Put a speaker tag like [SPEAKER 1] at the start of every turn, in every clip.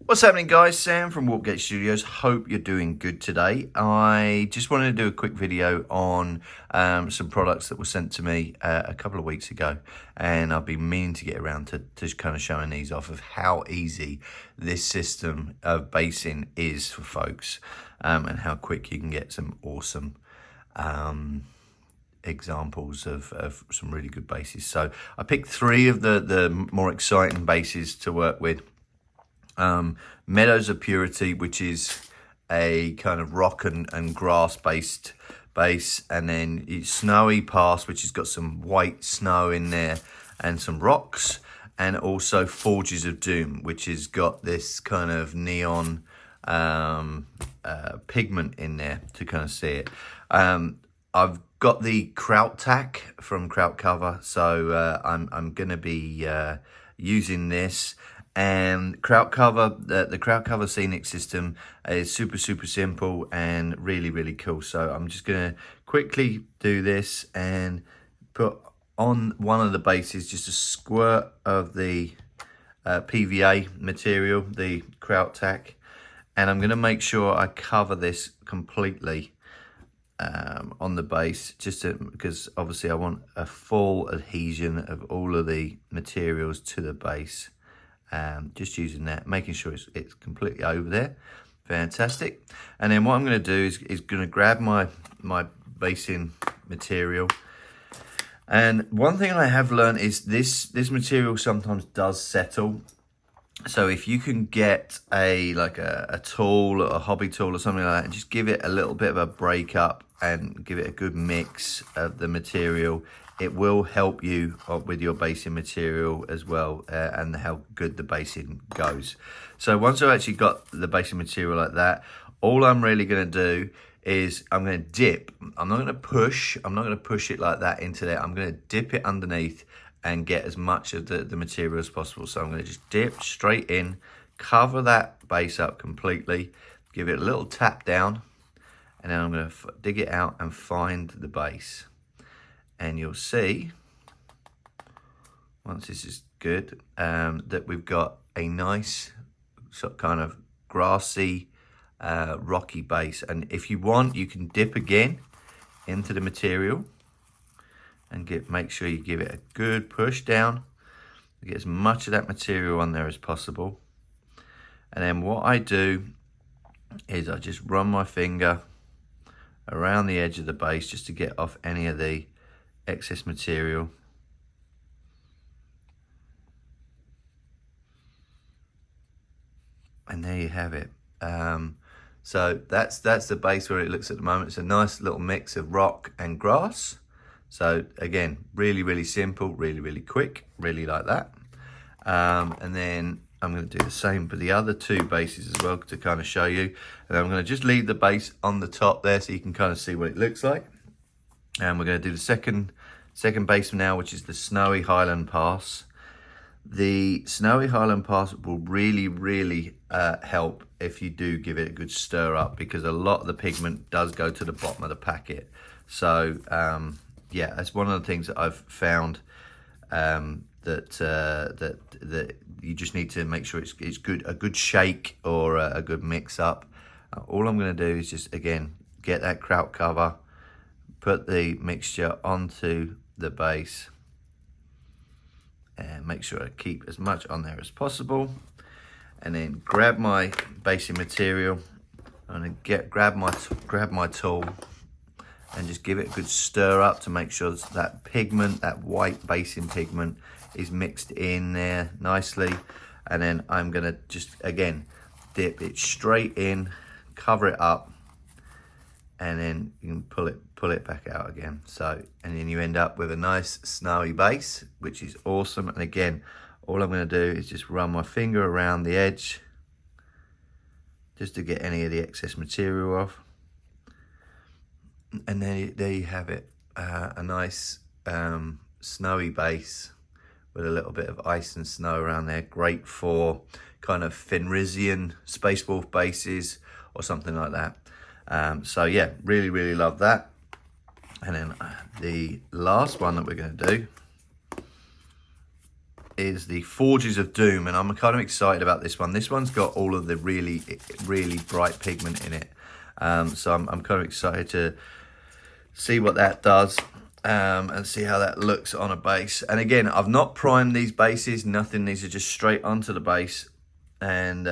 [SPEAKER 1] What's happening, guys? Sam from Warpgate Studios. Hope you're doing good today. I just wanted to do a quick video on some products that were sent to me a couple of weeks ago, and I've been meaning to get around to kind of showing these off of how easy this system of basing is for folks, and how quick you can get some awesome examples of some really good bases. So I picked three of the more exciting bases to work with. Meadows of Purity, which is a kind of rock and grass based base, and then it's Snowy Pass, which has got some white snow in there and some rocks, and also Forges of Doom, which has got this kind of neon pigment in there to kind of see it. I've got the Krautcover from Krautcover, so I'm going to be using this. And Krautcover, the Krautcover scenic system is super simple and really cool. So I'm just going to quickly do this and put on one of the bases just a squirt of the PVA material, the Krautcover, and I'm going to make sure I cover this completely on the base, because obviously I want a full adhesion of all of the materials to the base. Just using that, making sure it's completely over there. Fantastic. And then what I'm going to do is going to grab my basing material. And one thing I have learned is this material sometimes does settle. So if you can get a tool, or a hobby tool or something like that, and just give it a little bit of a break up and give it a good mix of the material, it will help you with your basing material as well, and how good the basing goes. So once I've actually got the basing material like that, all I'm really going to do is I'm going to dip. I'm not going to push. I'm not going to push it like that into there. I'm going to dip it underneath and get as much of the material as possible. So I'm going to just dip straight in, cover that base up completely, give it a little tap down, and then I'm going to dig it out and find the base. And you'll see, once this is good, that we've got a nice sort of kind of grassy, rocky base. And if you want, you can dip again into the material and make sure you give it a good push down to get as much of that material on there as possible. And then what I do is I just run my finger around the edge of the base just to get off any of the excess material. And there you have it. So that's the base where it looks at the moment. It's a nice little mix of rock and grass. So again, really simple, really quick, really like that. And then I'm going to do the same for the other two bases as well to kind of show you. And I'm going to just leave the base on the top there so you can kind of see what it looks like. And we're going to do the second base now, which is the Snowy Highland Pass. The Snowy Highland Pass will really help if you do give it a good stir up, because a lot of the pigment does go to the bottom of the packet. So yeah, that's one of the things that I've found, that you just need to make sure it's a good shake or a good mix up. All I'm going to do is just, again, get that Krautcover, put the mixture onto the base, and make sure I keep as much on there as possible. And then grab my basing material and grab my tool and just give it a good stir up to make sure that pigment, that white basing pigment, is mixed in there nicely. And then I'm gonna just, again, dip it straight in, cover it up, and then you can pull it back out again. So, and then you end up with a nice snowy base, which is awesome. And again, all I'm going to do is just run my finger around the edge just to get any of the excess material off. And then there you have it, a nice snowy base with a little bit of ice and snow around there. Great for kind of Fenrisian Space Wolf bases or something like that. So yeah, really love that. And then the last one that we're going to do is the Forges of Doom, and I'm kind of excited about this one. This one's got all of the really bright pigment in it, so I'm kind of excited to see what that does, and see how that looks on a base. And again, I've not primed these bases, nothing. These are just straight onto the base, and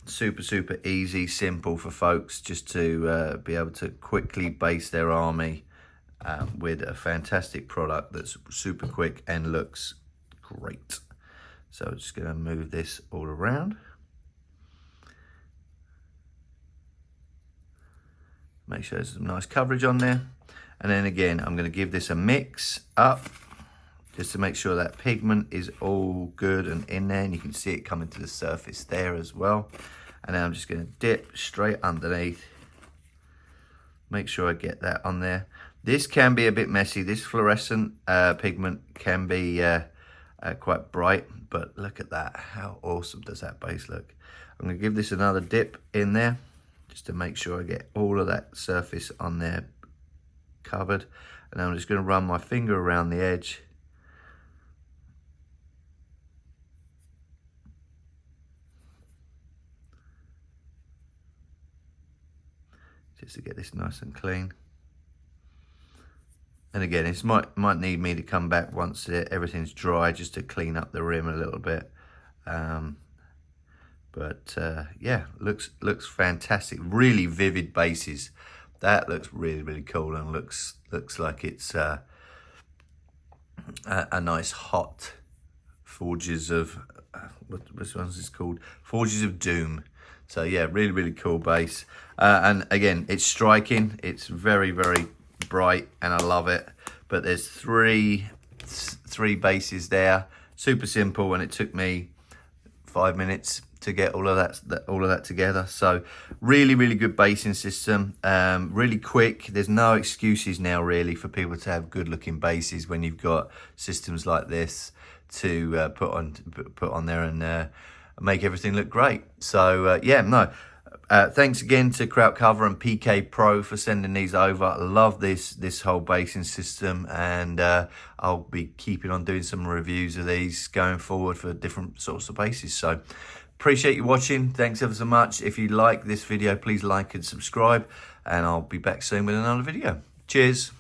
[SPEAKER 1] super easy, simple for folks just to be able to quickly base their army with a fantastic product that's super quick and looks great. So I'm just going to move this all around. Make sure there's some nice coverage on there. And then again, I'm going to give this a mix up just to make sure that pigment is all good and in there. And you can see it coming to the surface there as well. And then I'm just going to dip straight underneath. Make sure I get that on there. This can be a bit messy. This fluorescent pigment can be quite bright, but look at that. How awesome does that base look? I'm going to give this another dip in there just to make sure I get all of that surface on there covered. And I'm just going to run my finger around the edge. Just to get this nice and clean. And again, this might need me to come back once everything's dry just to clean up the rim a little bit. Yeah, looks fantastic. Really vivid bases. That looks really cool, and looks like it's a nice hot Forges of which one's this called? Forges of Doom. So yeah, really cool base. And again, it's striking. It's very bright, and I love it. But there's three bases there. Super simple, and it took me 5 minutes to get all of that together. So really good basing system. Really quick. There's no excuses now really for people to have good looking bases when you've got systems like this to put on there and make everything look great. So yeah, no. Thanks again to Krautcover and PK-Pro for sending these over. I love this whole basing system, and I'll be keeping on doing some reviews of these going forward for different sorts of bases. So appreciate you watching. Thanks ever so much. If you like this video, please like and subscribe, and I'll be back soon with another video. Cheers.